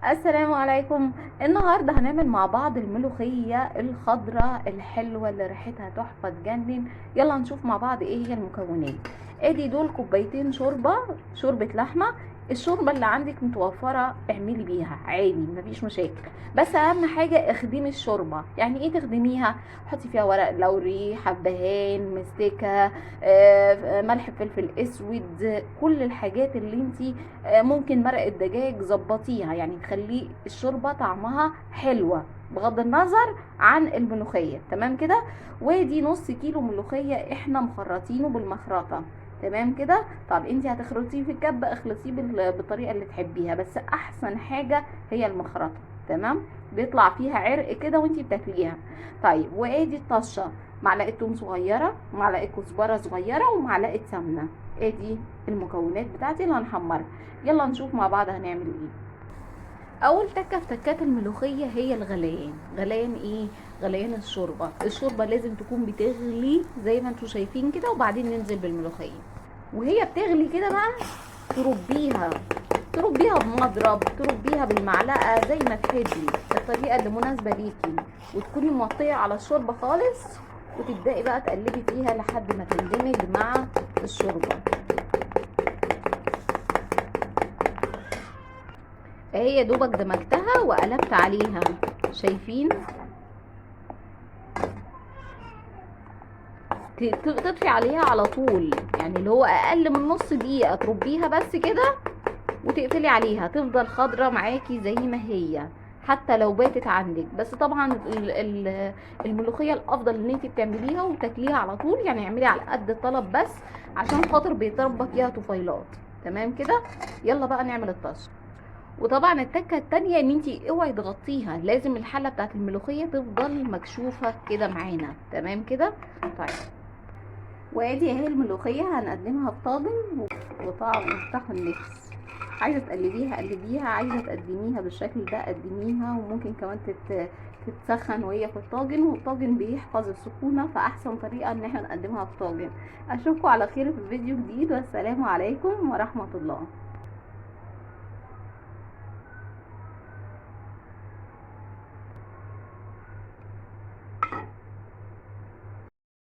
السلام عليكم. النهارده هنعمل مع بعض الملوخيه الخضراء الحلوه اللي ريحتها تحفه تجنن. يلا نشوف مع بعض ايه هي المكونات. ادي دول كوبايتين شوربه لحمه. الشوربه اللي عندك متوفره اعملي بيها عادي، مفيش مشاكل. بس اهم حاجه اخدمي الشوربه. يعني ايه تخدميها؟ حطي فيها ورق لوري، حبهان، مستكه، ملح، فلفل اسود، كل الحاجات اللي انتي ممكن مرق الدجاج ظبطيها، يعني تخلي الشوربه طعمها حلوه بغض النظر عن الملوخيه. تمام كده. ودي نص كيلو ملوخيه احنا مخرطينه بالمخرطه. تمام كده. طب انت هتخرطيه في الكبه، اخلطيه بالطريقه اللي تحبيها، بس احسن حاجه هي المخرطه. تمام. بيطلع فيها عرق كده وانت بتاكليها. طيب وادي الطشه، معلقه توم صغيره، معلقه كزبره صغيره، ومعلقه سمنه. ادي المكونات بتاعتي اللي هنحمرها. يلا نشوف مع بعض هنعمل ايه. اول تكه في تكات الملوخيه هي الغليان. غليان ايه؟ غليان الشوربه لازم تكون بتغلي زي ما انتم شايفين كده، وبعدين ننزل بالملوخيه. وهي بتغلي كده بقى تربيها، بمضرب، تربيها بالمعلقه زي ما تحبي، الطريقه اللي مناسبه ليكي. وتكوني موطيه على الشوربه خالص، وتبداي بقى تقلبي فيها لحد ما تندمج مع الشوربه. هي دوبك دمجتها وقلبت عليها. شايفين؟ تطفي عليها على طول، يعني اللي هو اقل من نص دقيقة تربيها بس كده، وتقفلي عليها تفضل خضرة معاكي زي ما هي حتى لو باتت عندك. بس طبعا الملوخية الافضل ان انت بتعمليها وتاكليها على طول، يعني اعملي على قد الطلب بس، عشان خاطر بيتربى فيها طفيلات. تمام كده. يلا بقى نعمل الطشه. وطبعا التكه التانية ان انتي اوعي تغطيها، لازم الحله بتاعت الملوخيه تفضل مكشوفه كده معانا. تمام كده. طيب وادي اهي الملوخيه هنقدمها في طاجن، وطعم يفتح النفس. عايزه تقلبيها قلبيها، عايزه تقدميها بالشكل ده قدميها، وممكن كمان تتسخن وهي في الطاجن، والطاجن بيحفظ السخونه، فاحسن طريقه ان احنا نقدمها في طاجن. اشوفكم على خير في فيديو جديد، والسلام عليكم ورحمه الله.